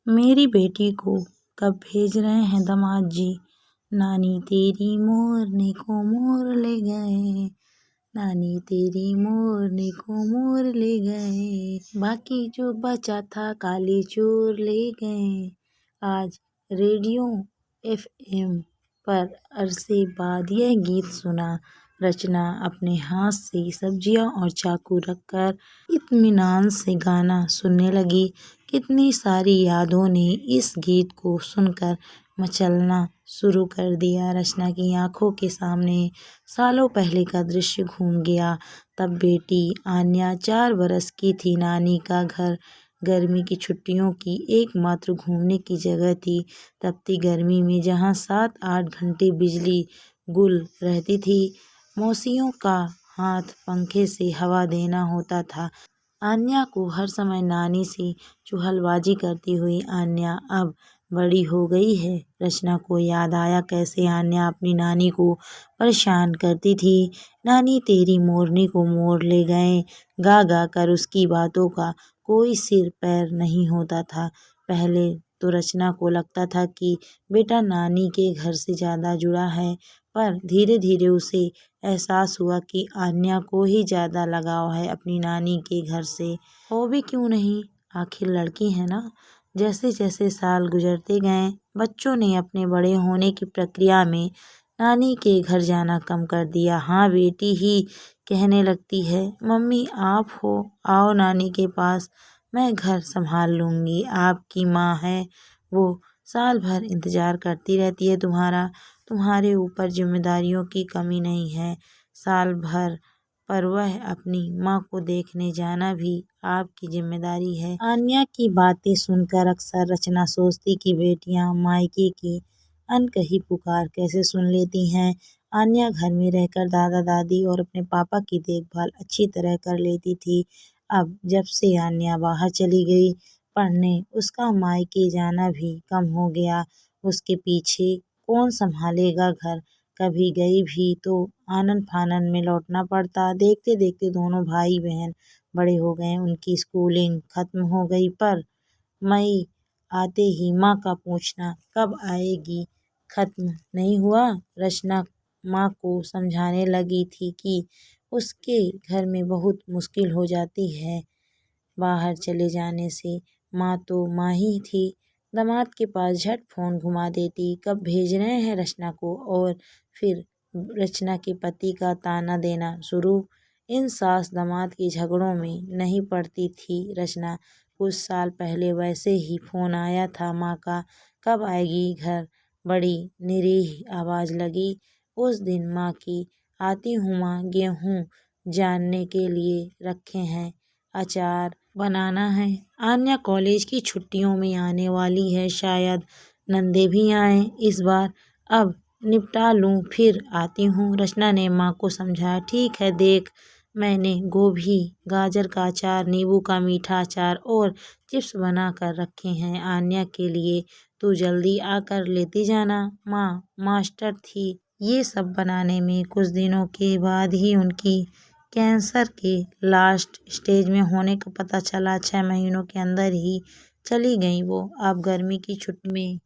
मेरी बेटी को कब भेज रहे हैं दामाद जी। नानी तेरी मोरनी को मोर ले गए, नानी तेरी मोरनी को मोर ले गए, बाकी जो बचा था काले चोर ले गए। आज रेडियो FM पर अरसे बाद यह गीत सुना। रचना अपने हाथ से सब्जियां और चाकू रखकर इत्मीनान से गाना सुनने लगी। कितनी सारी यादों ने इस गीत को सुनकर मचलना शुरू कर दिया। रचना की आंखों के सामने सालों पहले का दृश्य घूम गया। तब बेटी आन्या 4 बरस की थी। नानी का घर गर्मी की छुट्टियों की एकमात्र घूमने की जगह थी। तपती गर्मी में जहाँ 7-8 घंटे बिजली गुल रहती थी, मौसियों का हाथ पंखे से हवा देना होता था। आन्या को हर समय नानी से चुगलबाजी करती हुई आन्या अब बड़ी हो गई है। रचना को याद आया कैसे आन्या अपनी नानी को परेशान करती थी। नानी तेरी मोरनी को मोर ले गए गा गा कर उसकी बातों का कोई सिर पैर नहीं होता था। पहले तो रचना को लगता था कि बेटा नानी के घर से ज़्यादा जुड़ा है, पर धीरे धीरे उसे एहसास हुआ कि आन्या को ही ज़्यादा लगाव है अपनी नानी के घर से। हो भी क्यों नहीं, आखिर लड़की है ना। जैसे जैसे साल गुजरते गए, बच्चों ने अपने बड़े होने की प्रक्रिया में नानी के घर जाना कम कर दिया। हाँ, बेटी ही कहने लगती है, मम्मी आप हो, आओ नानी के पास, मैं घर संभाल लूँगी, आपकी माँ है, वो साल भर इंतज़ार करती रहती है तुम्हारा। तुम्हारे ऊपर जिम्मेदारियों की कमी नहीं है साल भर, पर वह अपनी माँ को देखने जाना भी आपकी जिम्मेदारी है। आन्या की बातें सुनकर अक्सर रचना सोचती कि बेटियां मायके की अनकही पुकार कैसे सुन लेती हैं। आन्या घर में रहकर दादा दादी और अपने पापा की देखभाल अच्छी तरह कर लेती थी। अब जब से आन्या बाहर चली गई पढ़ने, उसका मायके जाना भी कम हो गया। उसके पीछे कौन संभालेगा घर। कभी गई भी तो आनन फानन में लौटना पड़ता। देखते देखते दोनों भाई बहन बड़े हो गए, उनकी स्कूलिंग खत्म हो गई, पर मई आते ही माँ का पूछना कब आएगी खत्म नहीं हुआ। रचना माँ को समझाने लगी थी कि उसके घर में बहुत मुश्किल हो जाती है बाहर चले जाने से। माँ तो माँ ही थी। दामाद के पास झट फोन घुमा देती, कब भेज रहे हैं रचना को, और फिर रचना के पति का ताना देना शुरू। इन सास दामाद के झगड़ों में नहीं पड़ती थी रचना। कुछ साल पहले वैसे ही फोन आया था माँ का, कब आएगी घर, बड़ी निरीह आवाज़ लगी। उस दिन माँ की, आती हूँ माँ, गेहूँ जानने के लिए रखे हैं, अचार बनाना है। आन्या कॉलेज की छुट्टियों में आने वाली है, शायद नंदे भी आए इस बार। अब निपटा लूँ फिर आती हूँ, रचना ने माँ को समझाया। ठीक है, देख मैंने गोभी गाजर का अचार, नींबू का मीठा अचार और चिप्स बना कर रखे हैं आन्या के लिए, तू जल्दी आकर लेती जाना। माँ मास्टर थी ये सब बनाने में। कुछ दिनों के बाद ही उनकी कैंसर के लास्ट स्टेज में होने का पता चला। 6 महीनों के अंदर ही चली गई वो। अब गर्मी की छुट्टी में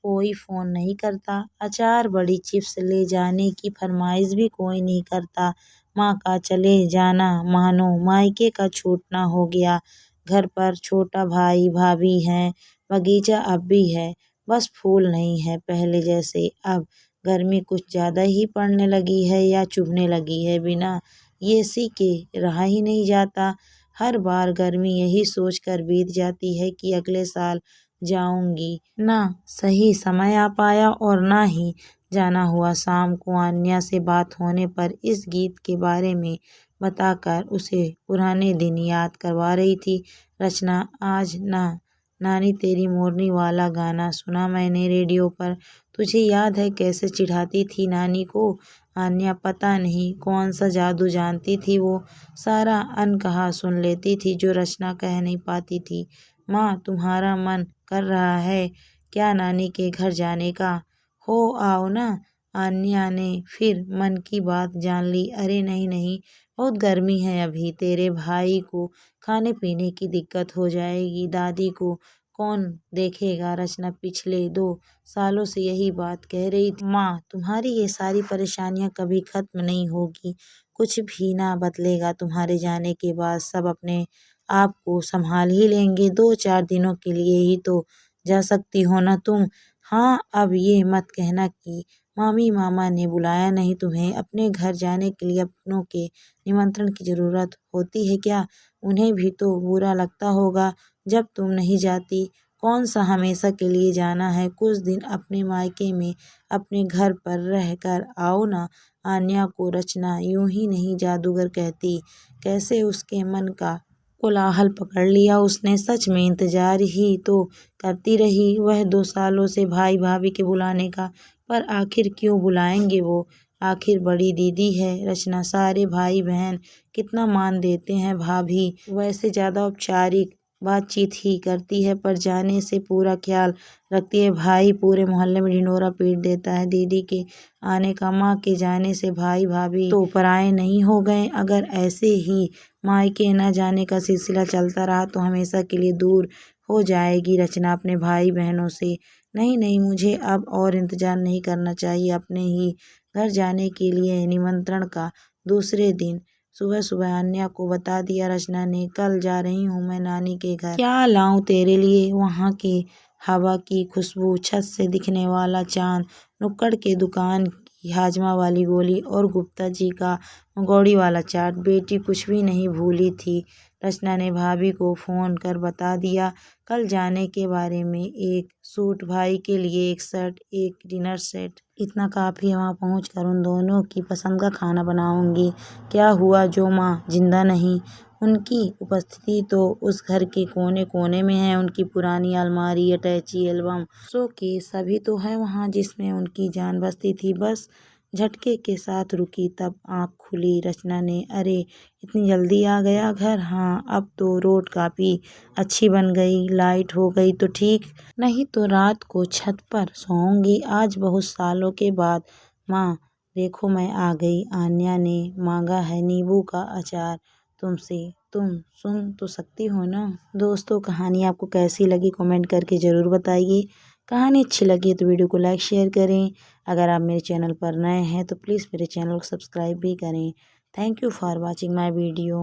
कोई फ़ोन नहीं करता, अचार बड़ी चिप्स ले जाने की फरमाइश भी कोई नहीं करता। माँ का चले जाना मानो मायके का छूटना हो गया। घर पर छोटा भाई भाभी हैं, बगीचा अब भी है, बस फूल नहीं है पहले जैसे। अब गर्मी कुछ ज़्यादा ही पड़ने लगी है या चुभने लगी है, बिना एसी के रहा ही नहीं जाता। हर बार गर्मी यही सोचकर बीत जाती है कि अगले साल जाऊंगी। ना सही समय आ पाया और ना ही जाना हुआ। शाम को आन्या से बात होने पर इस गीत के बारे में बताकर उसे पुराने दिन याद करवा रही थी। रचना, आज ना नानी तेरी मोरनी वाला गाना सुना मैंने रेडियो पर, तुझे याद है कैसे चिढ़ाती थी नानी को। आन्या पता नहीं कौन सा जादू जानती थी, वो सारा अनकहा सुन लेती थी जो रचना कह नहीं पाती थी। माँ, तुम्हारा मन कर रहा है क्या नानी के घर जाने का? हो आओ ना। आन्या ने फिर मन की बात जान ली। अरे नहीं नहीं, बहुत गर्मी है अभी, तेरे भाई को खाने पीने की दिक्कत हो जाएगी, दादी को कौन देखेगा। रचना पिछले 2 सालों से यही बात कह रही थी। माँ, तुम्हारी ये सारी परेशानियाँ कभी खत्म नहीं होगी, कुछ भी ना बदलेगा। तुम्हारे जाने के बाद सब अपने आप को संभाल ही लेंगे। 2-4 दिनों के लिए ही तो जा सकती हो ना तुम। हाँ, अब ये मत कहना कि मामी मामा ने बुलाया नहीं तुम्हें। अपने घर जाने के लिए अपनों के निमंत्रण की ज़रूरत होती है क्या? उन्हें भी तो बुरा लगता होगा जब तुम नहीं जाती। कौन सा हमेशा के लिए जाना है? कुछ दिन अपने मायके में अपने घर पर रह कर आओ ना। आन्या को रचना यूं ही नहीं जादूगर कहती। कैसे उसके मन का कोलाहल पकड़ लिया उसने। सच में इंतजार ही तो करती रही वह 2 सालों से भाई भाभी के बुलाने का। पर आखिर क्यों बुलाएंगे वो? आखिर बड़ी दीदी है। रचना सारे भाई बहन कितना मान देते हैं। भाभी वैसे ज़्यादा औपचारिक बातचीत ही करती है, पर जाने से पूरा ख्याल रखती है। भाई पूरे मोहल्ले में ढिंढोरा पीट देता है दीदी के आने का। माँ के जाने से भाई भाभी तो पराए नहीं हो गए। अगर ऐसे ही मायके न जाने का सिलसिला चलता रहा तो हमेशा के लिए दूर हो जाएगी रचना अपने भाई बहनों से। नहीं नहीं, मुझे अब और इंतज़ार नहीं करना चाहिए। अपने ही घर जाने के लिए निमंत्रण का दूसरे दिन सुबह सुबह अन्या को बता दिया रचना ने। कल जा रही हूँ मैं नानी के घर। क्या लाऊं तेरे लिए? वहाँ के हवा की खुशबू, छत से दिखने वाला चांद, नुक्कड़ के दुकान की हाजमा वाली गोली और गुप्ता जी का मंगोड़ी वाला चाट। बेटी कुछ भी नहीं भूली थी। रचना ने भाभी को फ़ोन कर बता दिया कल जाने के बारे में। एक सूट, भाई के लिए एक शर्ट, एक डिनर सेट, इतना काफ़ी है। वहाँ पहुँच कर उन दोनों की पसंद का खाना बनाऊंगी। क्या हुआ जो माँ जिंदा नहीं? उनकी उपस्थिति तो उस घर के कोने कोने में है। उनकी पुरानी अलमारी, अटैची, एल्बम, शोकेस सभी तो है वहाँ जिसमें उनकी जान बसती थी। बस झटके के साथ रुकी, तब आँख खुली। रचना ने, अरे इतनी जल्दी आ गया घर? हाँ, अब तो रोड काफ़ी अच्छी बन गई, लाइट हो गई तो ठीक, नहीं तो रात को छत पर सोऊंगी आज बहुत सालों के बाद। माँ देखो मैं आ गई। आन्या ने मांगा है नींबू का अचार तुमसे, तुम सुन तो सकती हो ना? दोस्तों, कहानी आपको कैसी लगी कमेंट करके ज़रूर बताइए। कहानी अच्छी लगी तो वीडियो को लाइक शेयर करें। अगर आप मेरे चैनल पर नए हैं तो प्लीज़ मेरे चैनल को सब्सक्राइब भी करें। Thank you for watching my video.